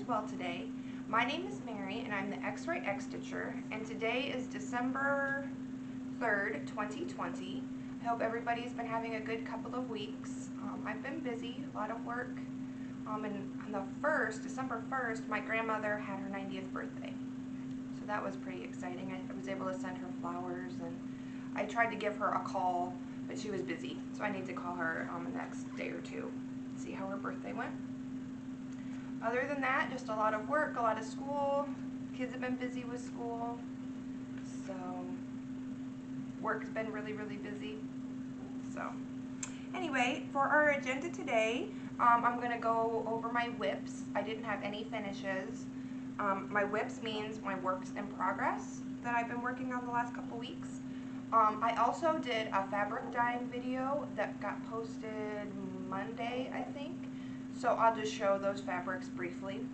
well today. My name is Mary and I'm the xrayxstitcher, and today is December 3rd, 2020. I hope everybody's been having a good couple of weeks. I've been busy, a lot of work. And on the 1st, December 1st, my grandmother had her 90th birthday. So that was pretty exciting. I was able to send her flowers, and I tried to give her a call, but she was busy. So I need to call her the next day or two, see how her birthday went. Other than that, just a lot of work, a lot of school. Kids have been busy with school. So work's been really, really busy. So anyway, for our agenda today, I'm going to go over my whips. I didn't have any finishes. My whips means my works in progress that I've been working on the last couple weeks. I also did a fabric dyeing video that got posted Monday, I think. So I'll just show those fabrics briefly.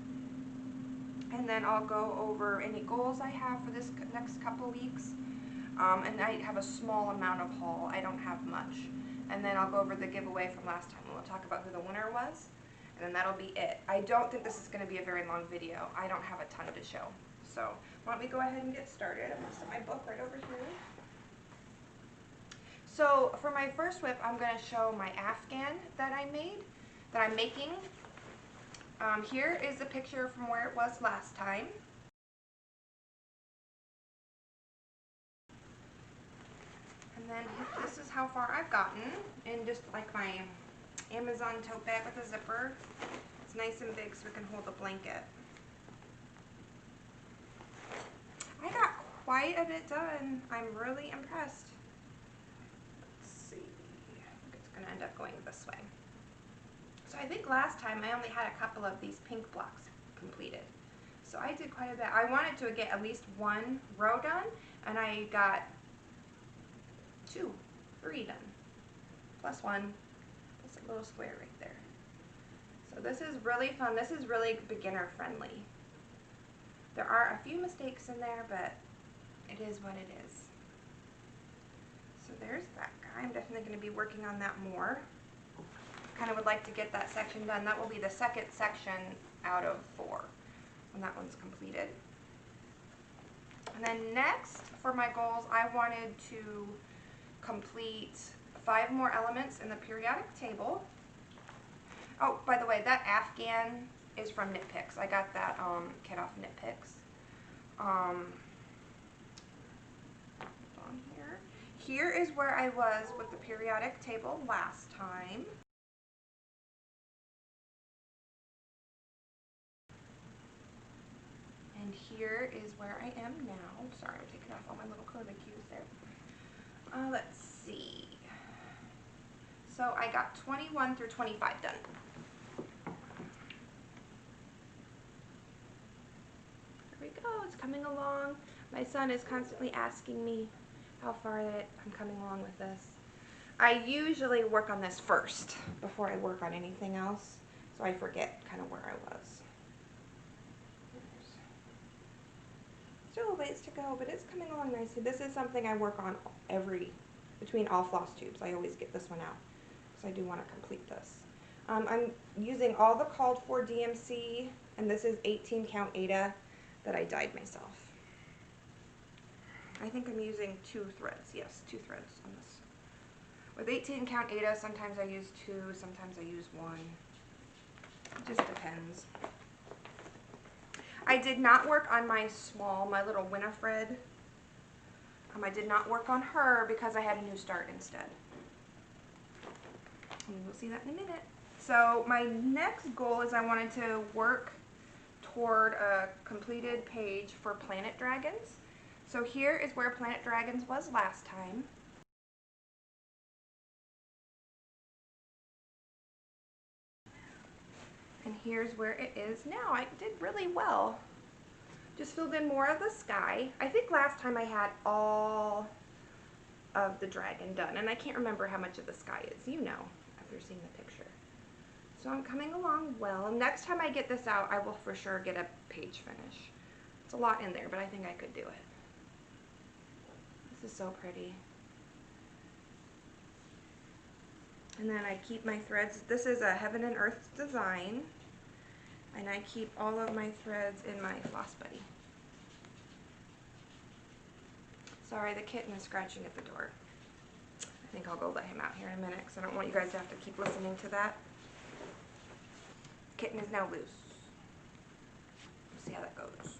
And then I'll go over any goals I have for this next couple weeks. And I have a small amount of haul. I don't have much. And then I'll go over the giveaway from last time, and we'll talk about who the winner was. And then that'll be it. I don't think this is going to be a very long video. I don't have a ton to show. So why don't we go ahead and get started. I'm going to set my book right over here. So for my first whip, I'm going to show my Afghan that I'm making. Here is a picture from where it was last time. And then this is how far I've gotten in just like my Amazon tote bag with a zipper. It's nice and big so we can hold the blanket. I got quite a bit done. I'm really impressed. Let's see. I think it's going to end up going this way. So I think last time I only had a couple of these pink blocks completed. So I did quite a bit. I wanted to get at least one row done, and I got 3 done. Plus one. Plus a little square right there. So this is really fun. This is really beginner friendly. There are a few mistakes in there, but it is what it is. So there's that guy. I'm definitely going to be working on that more. Kind of would like to get that section done. That will be the second section out of 4 when that one's completed. And then next, for my goals, I wanted to complete 5 more elements in the periodic table. Oh, by the way, that Afghan is from Knit Picks. I got that kit off Knit Picks. On here. Here is where I was with the periodic table last time. And here is where I am now. Sorry, I'm taking off all my little curlicues there. Let's see. So I got 21 through 25 done. There we go. It's coming along. My son is constantly asking me how far I'm coming along with this. I usually work on this first before I work on anything else, so I forget kind of where I was. Still a ways to go, but it's coming along nicely. This is something I work on between all floss tubes. I always get this one out, because I do want to complete this. I'm using all the called for DMC, and this is 18 count Aida that I dyed myself. I think I'm using 2 threads. Yes, 2 threads on this. With 18 count Aida, sometimes I use 2, sometimes I use 1. It just depends. I did not work on my little Winifred. I did not work on her because I had a new start instead. And we'll see that in a minute. So my next goal is I wanted to work toward a completed page for Planet Dragons. So here is where Planet Dragons was last time. And here's where it is now. I did really well. Just filled in more of the sky. I think last time I had all of the dragon done, and I can't remember how much of the sky is. You know, after seeing the picture. So I'm coming along well. Next time I get this out, I will for sure get a page finish. It's a lot in there, but I think I could do it. This is so pretty. And then I keep my threads. This is a Heaven and Earth design. And I keep all of my threads in my Floss Buddy. Sorry, the kitten is scratching at the door. I think I'll go let him out here in a minute because I don't want you guys to have to keep listening to that. Kitten is now loose. Let's see how that goes.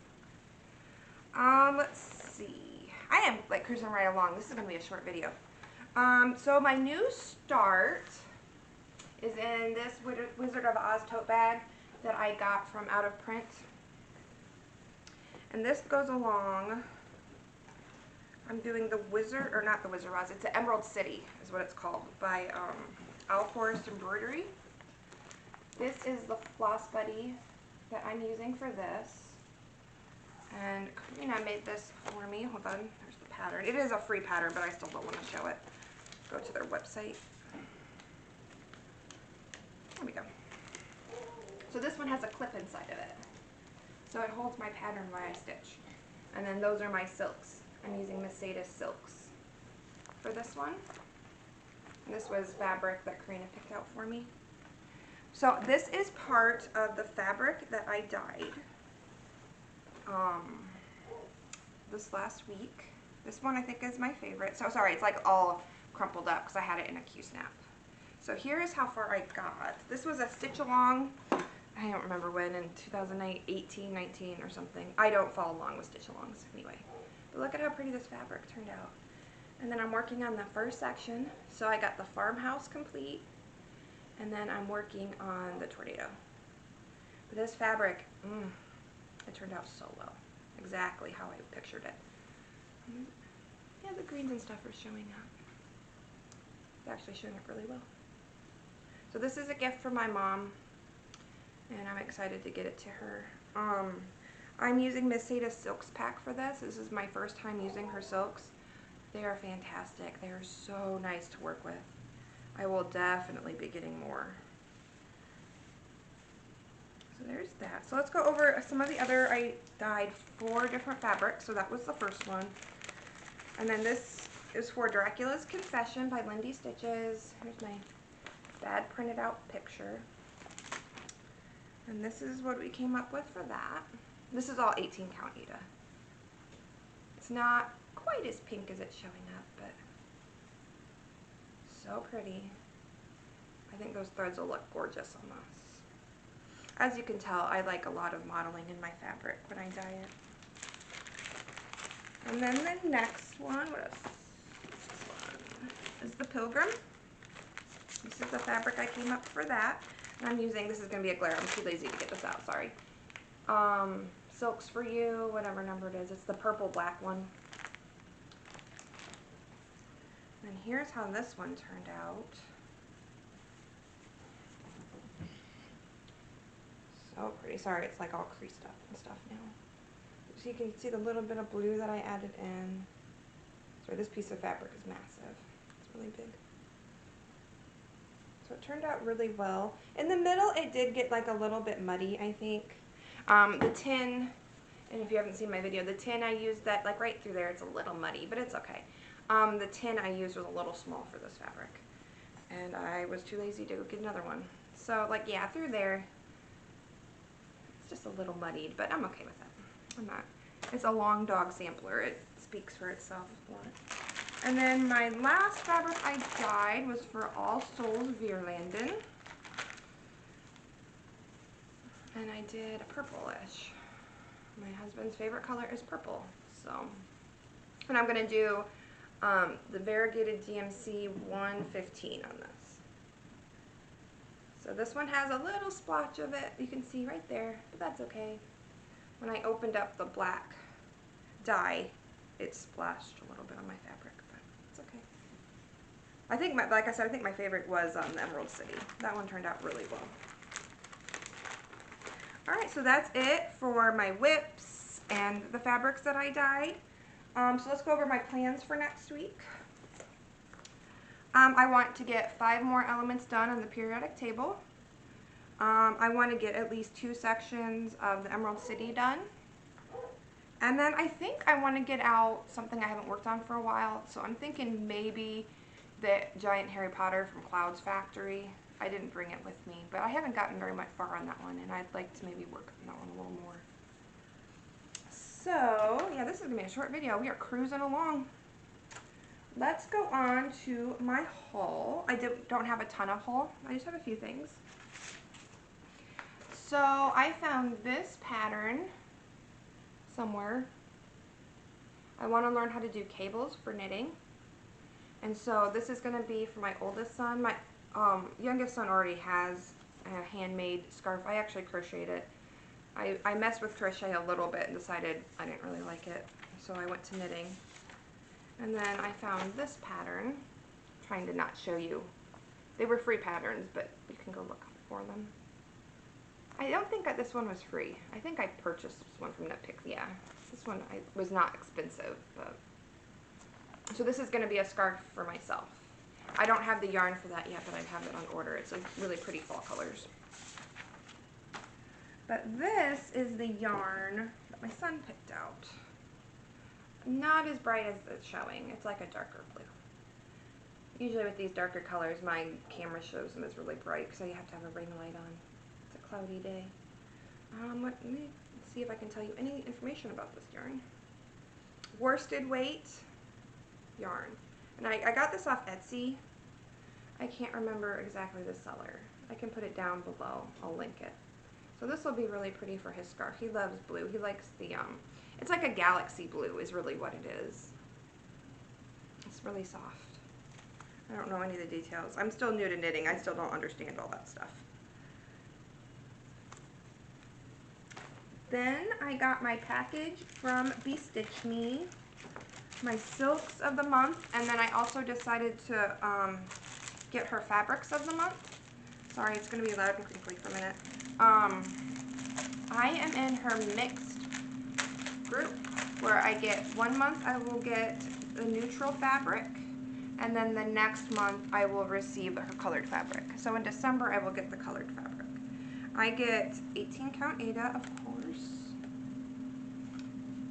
Let's see. I am like cruising right along. This is going to be a short video. So my new start is in this Wizard of Oz tote bag that I got from Out of Print. And this goes along, I'm doing the Wizard, or not the Wizard of Oz, it's the Emerald City is what it's called, by Owl Forest Embroidery. This is the Floss Buddy that I'm using for this. And Karina made this for me. Hold on, there's the pattern. It is a free pattern, but I still don't want to show it. Go to their website. There we go. So this one has a clip inside of it. So it holds my pattern while I stitch. And then those are my silks. I'm using Mercedes silks for this one. And this was fabric that Karina picked out for me. So this is part of the fabric that I dyed this last week. This one I think is my favorite. So sorry, it's like all crumpled up because I had it in a Q-snap. So here is how far I got. This was a stitch along, I don't remember when, in 2018, 19 or something. I don't follow along with stitch alongs anyway. But look at how pretty this fabric turned out. And then I'm working on the first section. So I got the farmhouse complete. And then I'm working on the tornado. But this fabric, it turned out so well. Exactly how I pictured it. Yeah, the greens and stuff are showing up. It's actually showing up really well. So this is a gift from my mom, and I'm excited to get it to her. I'm using Mercedes Silks Pack for this. This is my first time using her silks. They are fantastic. They are so nice to work with. I will definitely be getting more. So there's that. So let's go over some of the other. I dyed 4 different fabrics, so that was the first one. And then this is for Dracula's Confession by Lindy Stitches. Here's my dad printed out picture. And this is what we came up with for that. This is all 18 count Aida. It's not quite as pink as it's showing up, but so pretty. I think those threads will look gorgeous on this. As you can tell, I like a lot of modeling in my fabric when I dye it. And then the next one, what else? This one is the Pilgrim. This is the fabric I came up for that. And I'm using, this is going to be a glare, I'm too lazy to get this out, sorry. Silks for You, whatever number it is. It's the purple black one. And here's how this one turned out. So pretty. Sorry, it's like all creased up and stuff now. So you can see the little bit of blue that I added in. Sorry, this piece of fabric is massive. It's really big. So it turned out really well. In the middle, it did get like a little bit muddy, I think. The tin, and if you haven't seen my video, the tin I used that, like right through there, it's a little muddy, but it's okay. The tin I used was a little small for this fabric. And I was too lazy to go get another one. So like, yeah, through there, it's just a little muddied, but I'm okay with that. I'm not. It's a long dog sampler. It speaks for itself. And then my last fabric I dyed was for All Souls Vierlanden. And I did a purplish. My husband's favorite color is purple. So, and I'm going to do the variegated DMC 115 on this. So this one has a little splotch of it. You can see right there, but that's okay. When I opened up the black dye, it splashed a little bit on my fabric, but it's okay. I think, like I said, I think my favorite was the Emerald City. That one turned out really well. Alright, so that's it for my whips and the fabrics that I dyed. So let's go over my plans for next week. I want to get 5 more elements done on the periodic table. I want to get at least 2 sections of the Emerald City done. And then I think I want to get out something I haven't worked on for a while. So I'm thinking maybe the giant Harry Potter from Cloud's Factory. I didn't bring it with me, but I haven't gotten very much far on that one, and I'd like to maybe work on that one a little more. So, yeah, this is going to be a short video. We are cruising along. Let's go on to my haul. I don't have a ton of haul. I just have a few things. So, I found this pattern somewhere. I want to learn how to do cables for knitting. And so, this is going to be for my oldest son. My youngest son already has a handmade scarf. I actually crocheted it. I messed with crochet a little bit and decided I didn't really like it, so I went to knitting. And then I found this pattern, trying to not show you. They were free patterns, but you can go look for them. I don't think that this one was free. I think I purchased this one from Nitpick. Yeah, this one was not expensive. But so this is going to be a scarf for myself. I don't have the yarn for that yet, but I have it on order. It's a really pretty fall colors. But this is the yarn that my son picked out. Not as bright as it's showing. It's like a darker blue. Usually with these darker colors, my camera shows them as really bright, so you have to have a ring light on. It's a cloudy day. Let me see if I can tell you any information about this yarn. Worsted weight yarn. And I got this off Etsy. I can't remember exactly the seller. I can put it down below. I'll link it. So this will be really pretty for his scarf. He loves blue. He likes the, it's like a galaxy blue is really what it is. It's really soft. I don't know any of the details. I'm still new to knitting. I still don't understand all that stuff. Then I got my package from Be Stitch Me, my silks of the month, and then I also decided to get her fabrics of the month. Sorry, it's going to be loud and crinkly for a minute. I am in her mixed group where I get 1 month I will get the neutral fabric, and then the next month I will receive her colored fabric. So in December I will get the colored fabric. I get 18 count Aida, of course.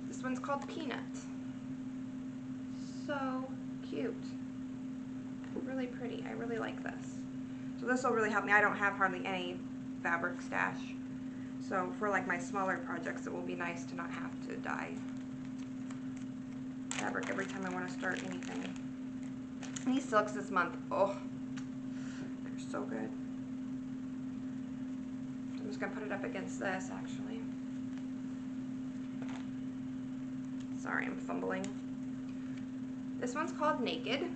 This one's called Peanut. So cute. Really pretty. I really like this. So this will really help me. I don't have hardly any fabric stash. So for like my smaller projects, it will be nice to not have to dye fabric every time I want to start anything. These silks this month, oh, they're so good. I'm just going to put it up against this actually. Sorry, I'm fumbling. This one's called Naked.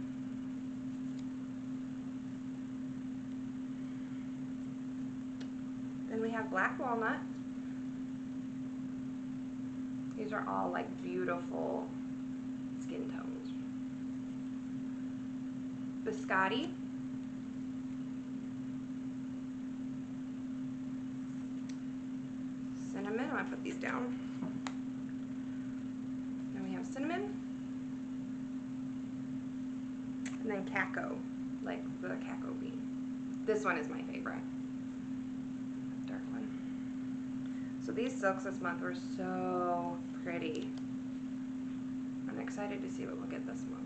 Then we have Black Walnut. These are all like beautiful skin tones. Biscotti. Cinnamon, I'm gonna put these down. Then we have cinnamon. And then Caco, like the Caco bean. This one is my favorite. Dark one. So these silks this month were so pretty. I'm excited to see what we'll get this month.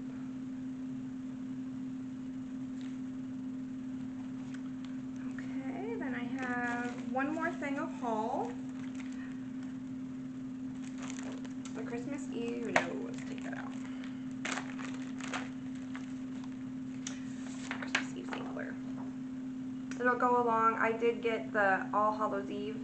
Okay, then I have one more thing of haul. The Christmas Eve, no, let's take that out. Christmas Eve sampler. It'll go along. I did get the All Hallows Eve,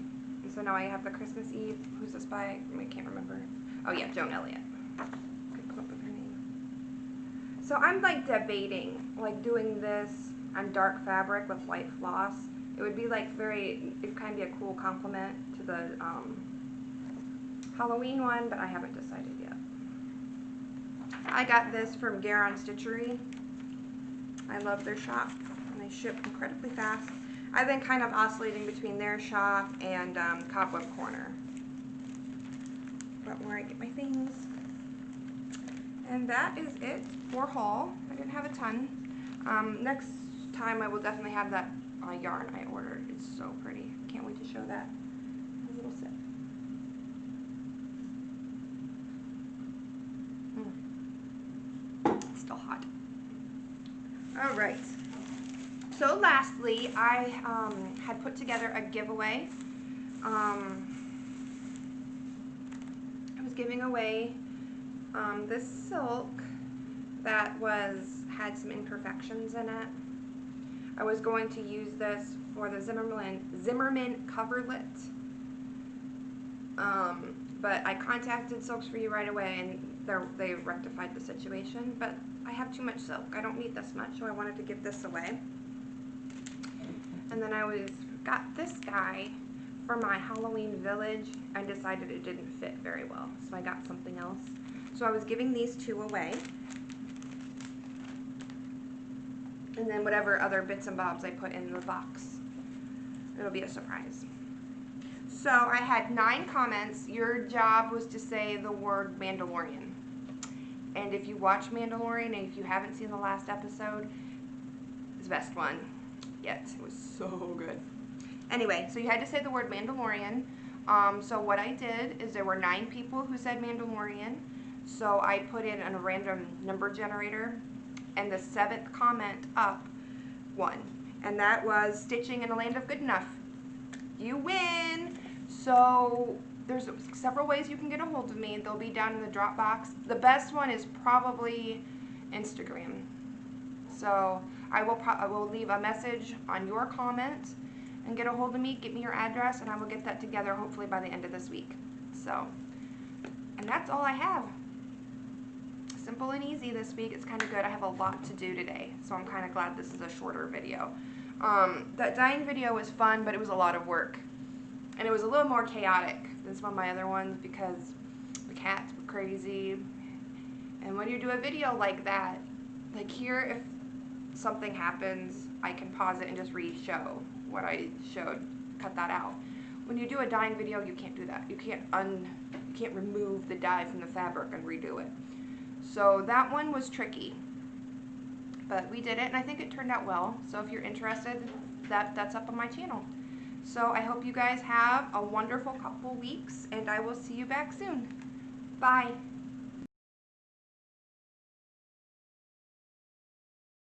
and so now I have the Christmas Eve. Who's this by? I can't remember. Oh yeah, Joan Elliott. Could come up with her name. So I'm like debating, like doing this on dark fabric with white floss. It would be like it'd kind of be a cool complement to the Halloween one, but I haven't decided yet. I got this from Garon Stitchery. I love their shop, and they ship incredibly fast. I've been kind of oscillating between their shop and Cobweb Corner. But where I get my things. And that is it for haul. I didn't have a ton. Next time I will definitely have that yarn I ordered. It's so pretty. Can't wait to show that. A little sip. It's still hot. Alright. So lastly, I had put together a giveaway. I was giving away this silk that had some imperfections in it. I was going to use this for the Zimmerman coverlet, but I contacted Silks For You right away, and they rectified the situation. But I have too much silk. I don't need this much, so I wanted to give this away. And then I got this guy for my Halloween village and decided it didn't fit very well, so I got something else. So I was giving these two away. And then whatever other bits and bobs I put in the box, it'll be a surprise. So I had 9 comments. Your job was to say the word Mandalorian. And if you watch Mandalorian, and if you haven't seen the last episode, it's the best one yet. It was so good. Anyway, so you had to say the word Mandalorian. So what I did is there were 9 people who said Mandalorian. So I put in a random number generator, and the 7th comment up won. And that was Stitching in a Land of Good Enough. You win! So there's several ways you can get a hold of me. They'll be down in the drop box. The best one is probably Instagram. So I will leave a message on your comment and get a hold of me, get me your address, and I will get that together hopefully by the end of this week. So, and that's all I have. Simple and easy this week. It's kind of good. I have a lot to do today, so I'm kind of glad this is a shorter video. That dyeing video was fun, but it was a lot of work. And it was a little more chaotic than some of my other ones because the cats were crazy. And when you do a video like that, like here, if something happens, I can pause it and just re-show what I showed, cut that out. When you do a dyeing video, you can't do that. You can't remove the dye from the fabric and redo it. So that one was tricky, but we did it, and I think it turned out well. So if you're interested, that's up on my channel. So I hope you guys have a wonderful couple weeks, and I will see you back soon. Bye.